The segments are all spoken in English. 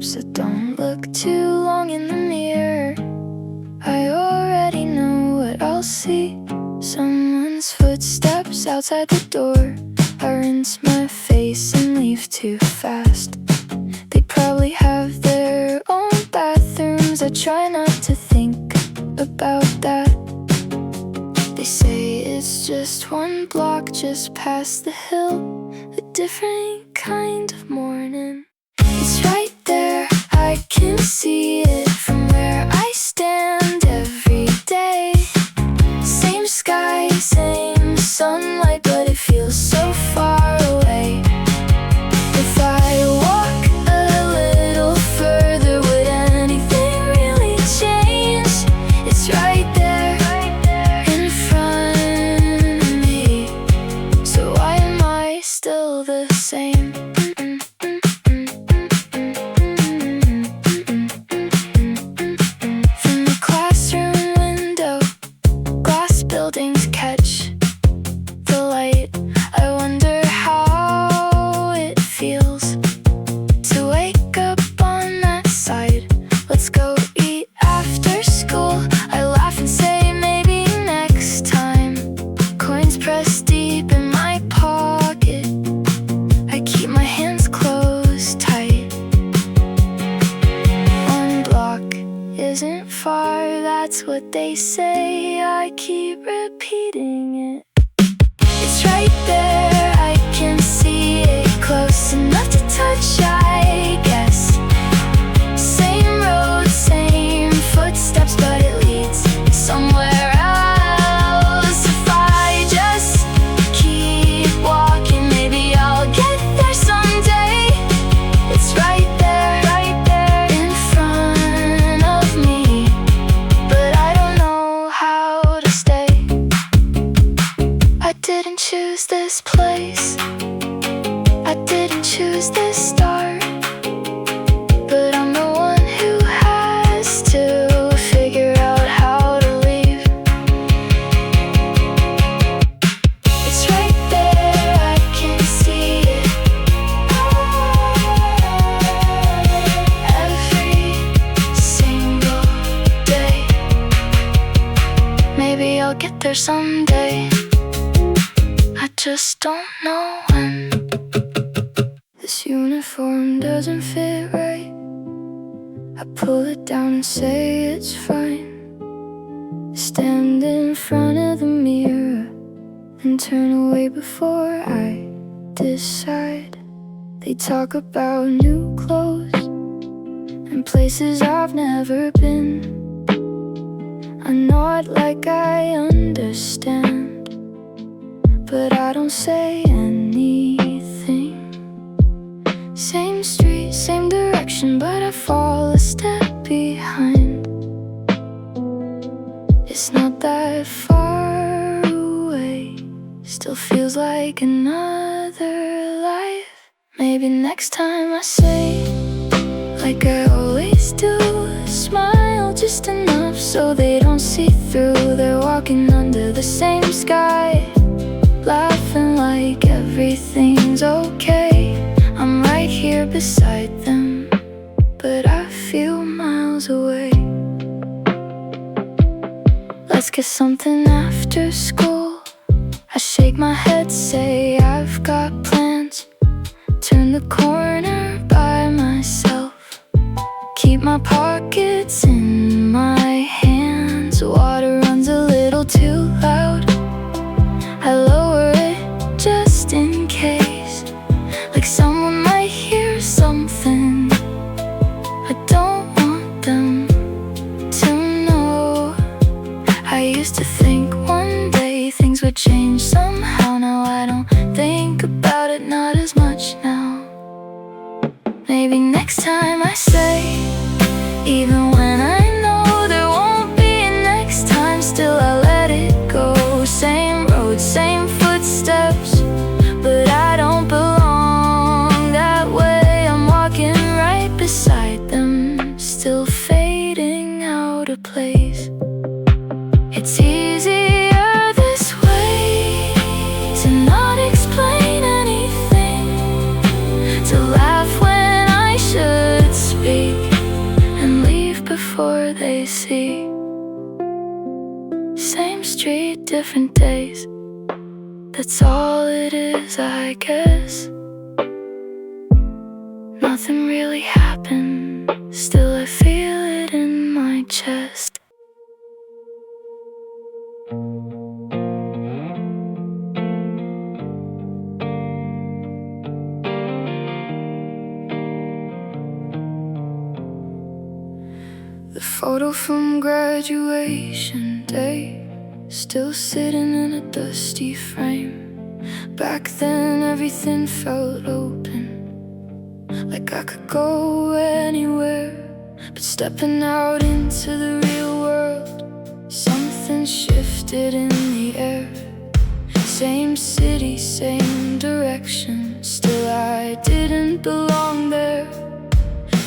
so don't look too long in the mirror. I already know what I'll see. Someone's footsteps outside the door. I rinse my face and leave too fast. They probably have their own bathrooms. I try not to think about that. They say it's just one block just past the hill. A different kind of morning. It's right there, I can see it from where I stand every day. Same sky, same sunlight, but it feels so far away. If I walk a little further, would anything really change? It's right there in front of me. So why am I still the same? From the classroom window, glass buildings catch the light. I wonder how it feels to wake up on that side. Let's go eat after school. I laugh and say maybe next time. Coins pressed deep in my pocket. I keep my hands closed tight. One block isn't far, that's what they say. I keep repeating it. It's right there, I can see it, close enough to touch, I guess. Same road, same footsteps, but it leads somewhere else. If I just keep walking, maybe I'll get there someday. It's right there in front of me, but I don't know how to stay. I didn't choose this place, I didn't choose this start, but I'm the one who has to figure out how to leave. It's right there, I can see it every single day. Maybe I'll get there someday, I just don't know when. This uniform doesn't fit right. I pull it down and say it's fine. Stand in front of the mirror and turn away before I decide. They talk about new clothes and places I've never been. I nod like I understand, but I don't say anything. Same street, same direction, but I fall a step behind. It's not that far away, still feels like another life. Maybe next time I say, like I always do, smile just enough so they don't see through. They're walking under the same sky, laughing like everything's okay. I'm right here beside them, but I feel miles away. Let's get something after school. I shake my head, say I've got plans. Turn the corner by myself. Keep my pockets in my hands. Water runs a little too loud. I lower it just in case, like someone might hear something. I don't want them to know. I used to think one day things would change somehow. Now I don't think about it, not as much now. Maybe next time I say, even when I know there won't be a next time, still I let it go. Same road, same footsteps, but I don't belong that way. I'm walking right beside them, still fading out of place. It's easier this way to not explain anything, to laugh when I should speak. different days. That's all it is, I guess. Nothing really happened, still I feel it in my chest. The photo from graduation day, still sitting in a dusty frame. Back then everything felt open, like I could go anywhere. But stepping out into the real world, something shifted in the air. Same city, same direction, still I didn't belong there.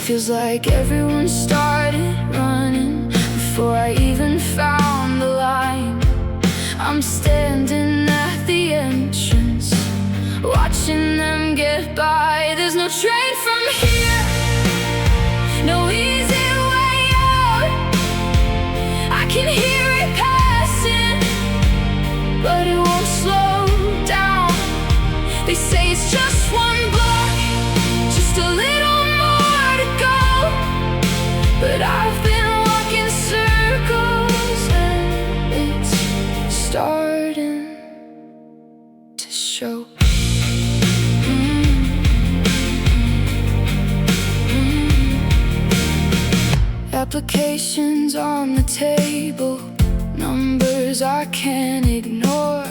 Feels like everyone started running before I even found the line. I'm standing at the entrance, watching them get by. There's no train from here, no easy way out. I can hear it passing, but it won't slow down. They say it's just one block, just a little more to go. But I've been walking circles and it's starting to show. Applications on the table, numbers I can't ignore.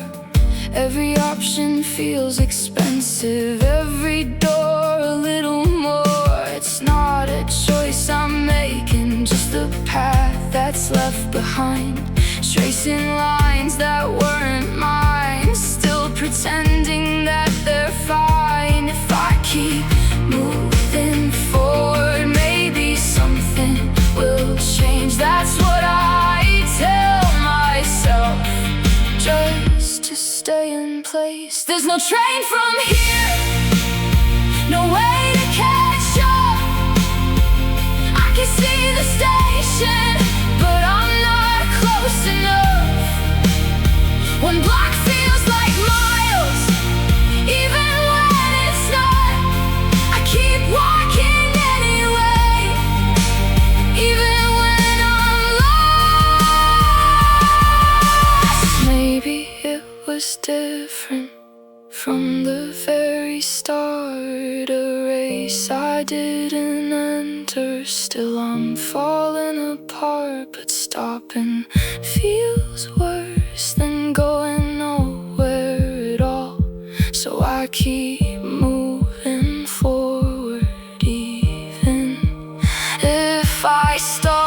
Every option feels expensive, every door a little more. It's not a choice I'm making, just the path that's left behind. Tracing lines that weren't mine, still pretending that they're fine. If I keep moving forward, maybe something will change. That's what I tell myself, just to stay in place. There's no train from here, no way to catch up. I can see the station, but I'm not close enough. One block feels like miles, even when it's not. I keep walking anyway, even when I'm lost. Maybe it was different from the very start, a race I didn't enter. Still I'm falling apart, but stopping feels worse than going nowhere at all. So I keep moving forward, even if I stop.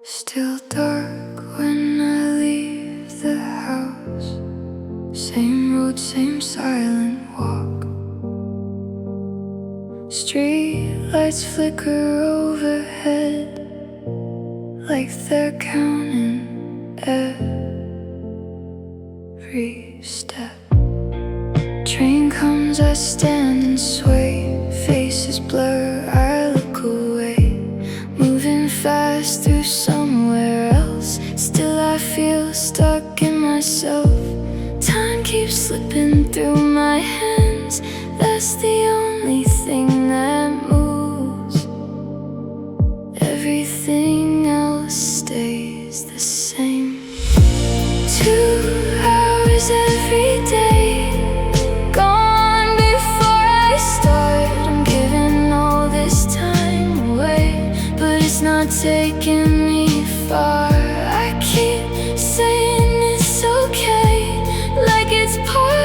Still dark when I leave the house. Same road, same silent walk. Street lights flicker overhead, like they're counting every step. Train comes, I stand and sway. Faces blur, I look away. Moving fast through somewhere else, still I feel stuck in myself. Time keeps slipping through my hands, that's the only thing that moves. Everything else stays the same. 2 hours every day, gone before I start. I'm giving all this time away, but it's not taking me far. I keep saying it's okay, like it's part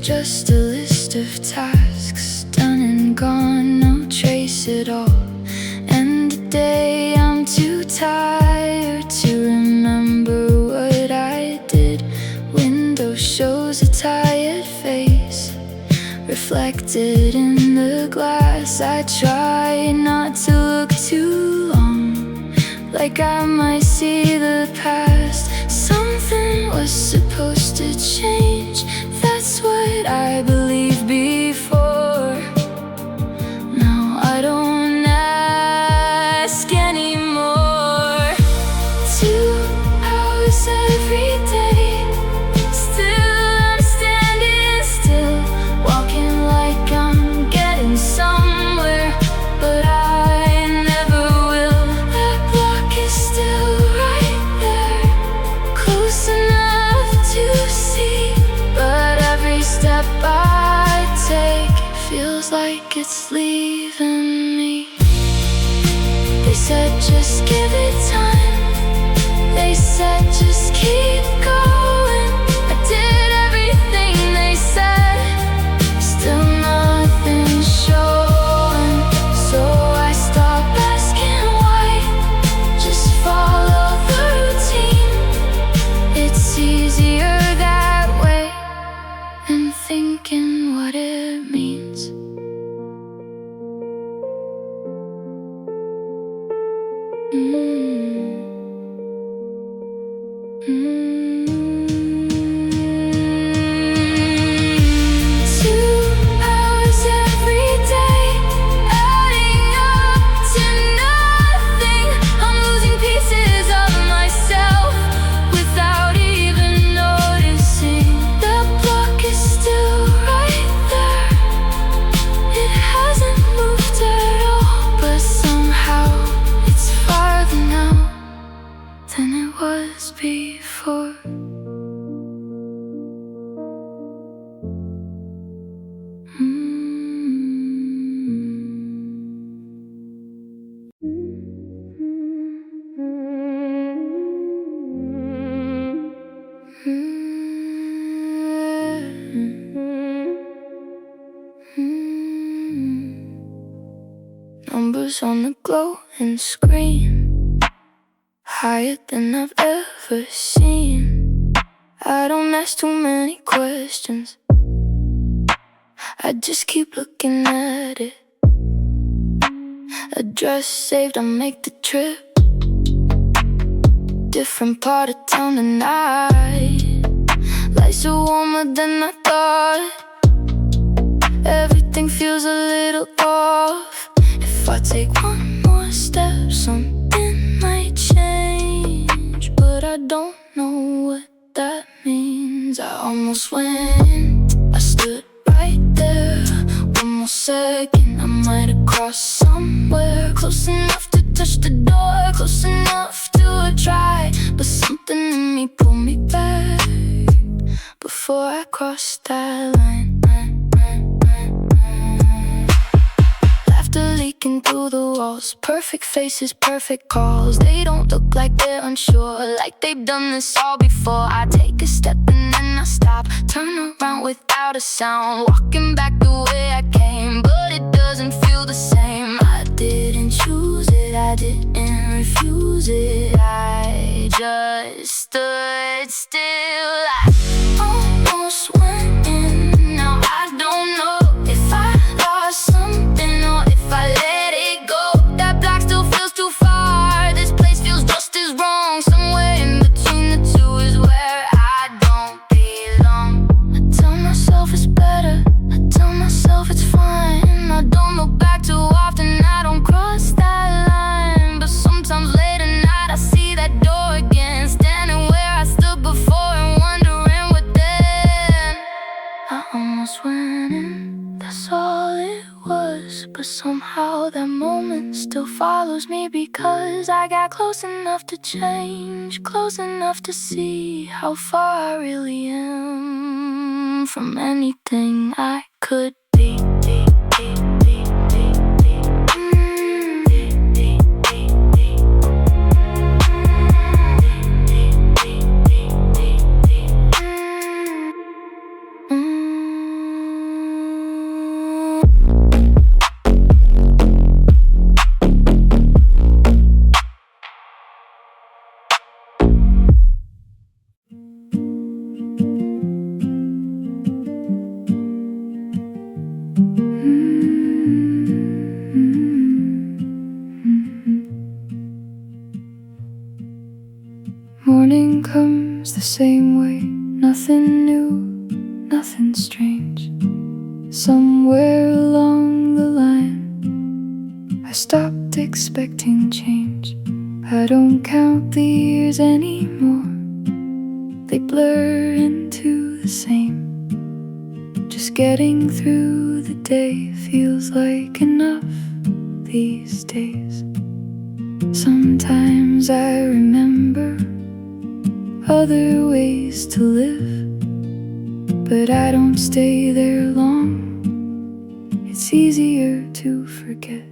just a list of tasks, done and gone, no trace at all. And today I'm too tired to remember what I did. Window shows a tired face reflected in the glass. I try not to look too long, like I might see the past. Something was supposed to change, that's what I believed before. Now I don't ask anymore. 2 hours every day, still I'm standing still, walking like I'm getting somewhere, but I never will. That block is still right there, close enough to see, but every step I take feels like it's leaving me. They said just give it time, they said just keep going. I did everything they said, still nothing showing. So I stopped asking why, just follow the routine. It's easier that way than thinking what it means. Than it was before. Numbers on the glowing screen, higher than I've ever seen. I don't ask too many questions, I just keep looking at it. Address saved, I make the trip. Different part of town tonight, lights are warmer than I thought. Everything feels a little off. If I take one more step, something might change, but I don't know what that means. I almost went, I stood right there. One more second, I might have crossed somewhere, close enough to touch the door, close enough to try, but something in me pulled me back before I crossed that line. Laughter leaking through the walls, perfect faces, perfect calls. They don't look like they're unsure, like they've done this all before. I take a step and then I stop, turn around without a sound, walking back the way I came, but it doesn't feel the same. I didn't choose it, I didn't refuse it, I just stood still. I almost went in, now I don't know if I lost something or if I let it go. That block still feels too far, this place feels just as wrong. Somewhere in between the two is where I don't belong. I tell myself it's better, I tell myself it's fine. I don't look back too often, I don't cross that line, but sometimes late at night I see that door again, standing where I stood before and wondering what then. I almost went in, that's all it was, but somehow that moment still follows me, because I got close enough to change, close enough to see how far I really am from anything I could be. Morning comes the same way, nothing new, nothing strange. Somewhere along the line, I stopped expecting change. I don't count the years anymore, they blur into the same. Just getting through the day feels like enough these days. Sometimes I remember other ways to live, but I don't stay there long. It's easier to forget.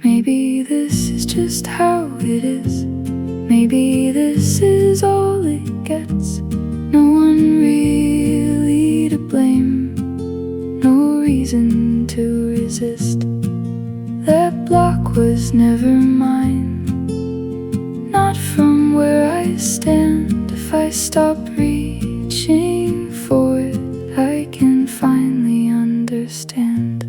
Maybe this is just how it is. Maybe this is all it gets. No one really to blame, no reason to resist. That block was never mine, not from where I stand. If I stop reaching for it, I can finally understand.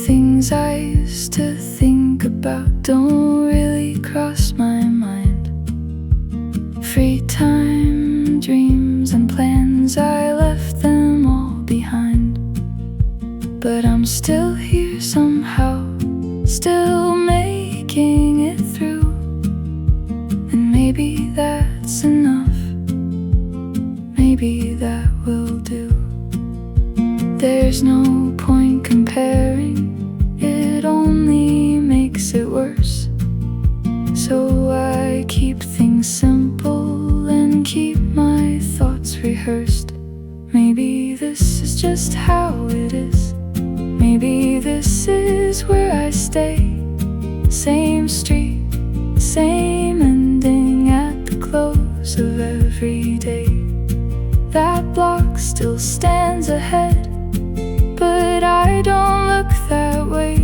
Things I used to think about don't really cross my mind. Free time, dreams and plans, I left them all behind. But I'm still here somehow, still making it through. And maybe that's enough, maybe that will do. There's no point comparing, it only makes it worse. So I keep things simple and keep my thoughts rehearsed. Maybe this is just how it is. Maybe this is where I stay. Same street, same ending at the close of every day. That block still stands ahead, but I don't look that way.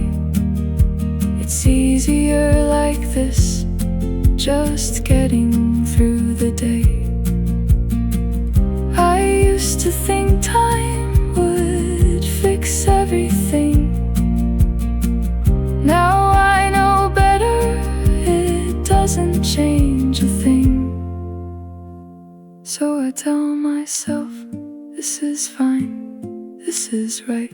It's easier like this, just getting through the day. I used to think time would fix everything. Now I know better, it doesn't change a thing. So I tell myself, this is fine, this is right.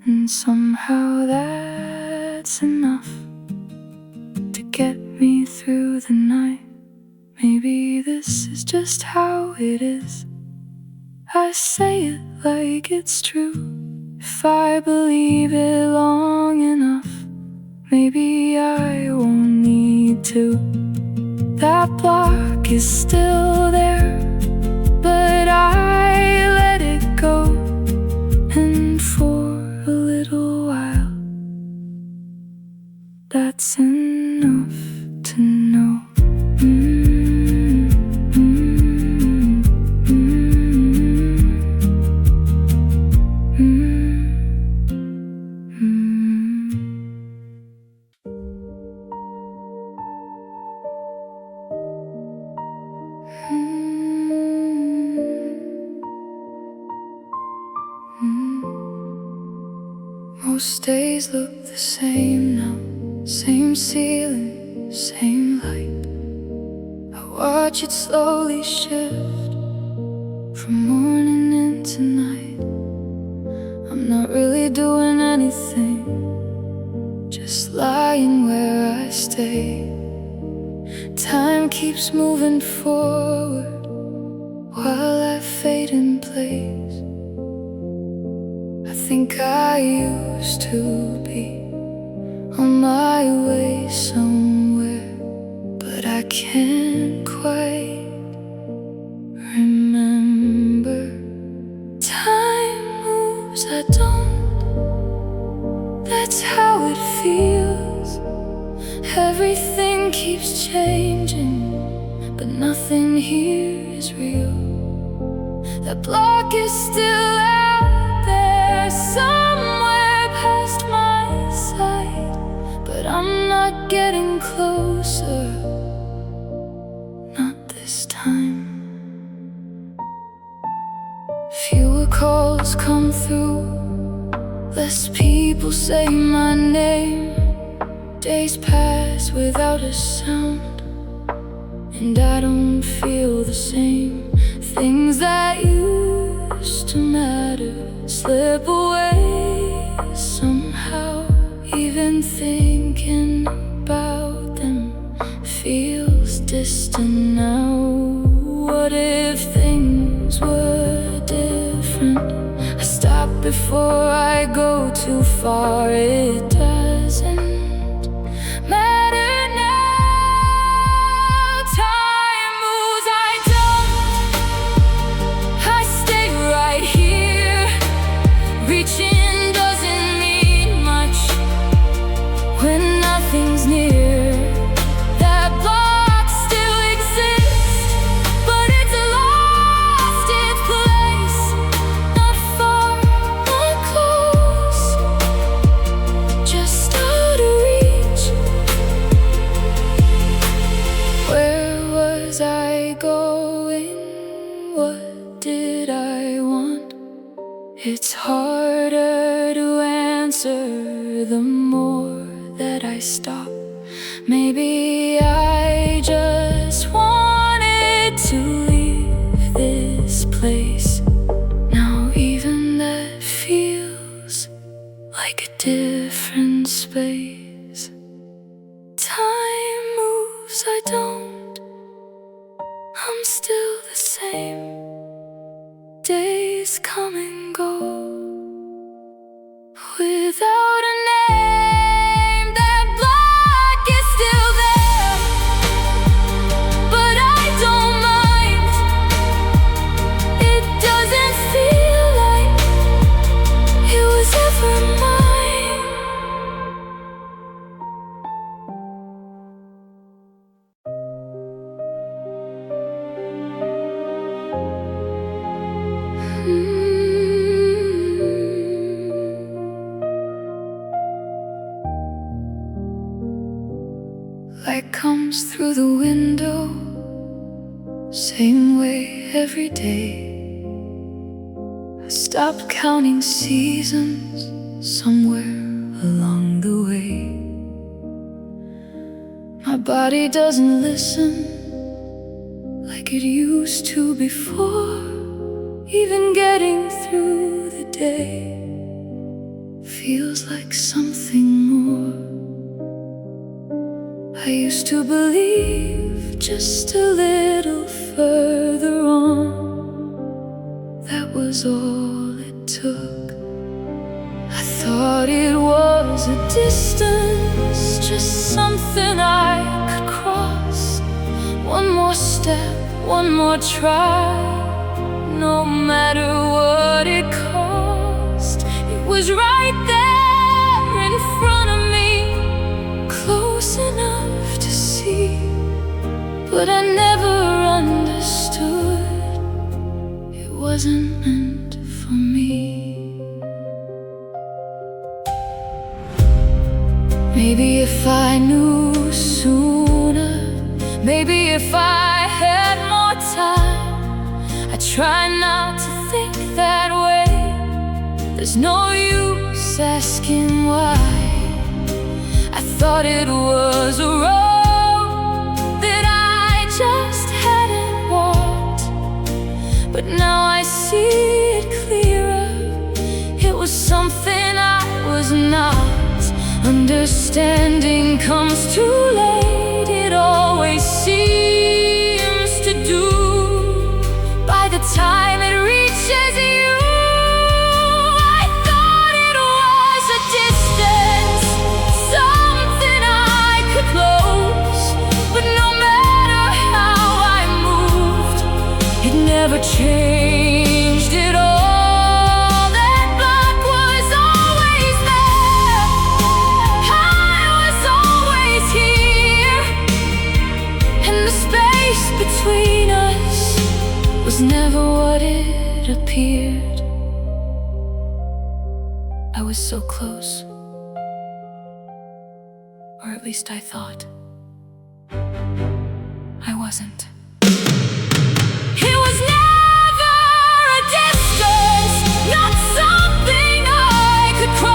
And somehow that's enough to get me through the night. Maybe this is just how it is. I say it like it's true. If I believe it long enough, maybe I won't need to. That block is still there, but I let it go. And for a little while, that's enough to know. Most days look the same now, same ceiling, same light. I watch it slowly shift from morning into night. I'm not really doing anything, just lying where I stay. Time keeps moving forward while I fade in place. I think I used to be on my way somewhere, but I can't quite remember. Time moves, I don't, that's how it feels. Everything keeps changing, but nothing here is real. That block is still out there somewhere past my sight, but I'm not getting closer, not this time. Fewer calls come through, Less people say my name. Days pass without a sound, and I don't feel the same. Things that used to matter slip away somehow. Even thinking about them feels distant now. What if things were different? I stop before I go too far. It doesn't matter now. Time moves, I don't. I stay right here. Reaching doesn't mean much when nothing's near. That block still exists, but it's lost its place. Not far, not close, just out of reach. Where was I going? What did I want? It's harder to answer the more that I stop. Maybe I just wanted to leave this place. Now even that feels like a different space. Time moves, I don't. I'm still the same. Days come and go without a name. That block is still there, but I don't mind. It doesn't feel like it was ever mine. Light comes through the window, same way every day. I stopped counting seasons somewhere along the way. My body doesn't listen like it used to before. Even getting through the day feels like something more. I used to believe just a little further on, that was all it took. I thought it was a distance, just something I could cross. One more step, one more try, no matter what it cost. It was right there in front of me, close enough to see, but I never understood it wasn't meant for me. Maybe if I knew sooner, maybe if I had more time, I'd try not to think that way. There's no use asking why. I thought it was a road that I just hadn't walked, but now I see it clearer. It was something I was not. Understanding comes too late, it always seems to do. By the time it reaches you, I thought it was a distance, something I could close. But no matter how I moved, it never changed at all. That block was always there, I was always here, and the space between us was never what it appeared. I was so close, or at least I thought. I wasn't. It was never a distance, not something I could cross.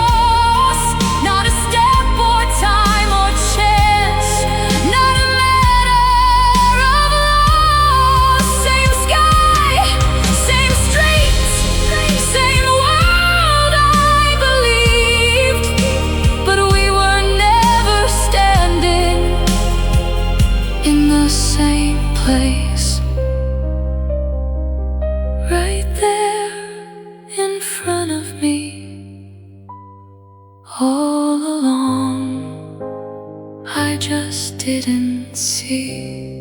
didn't see.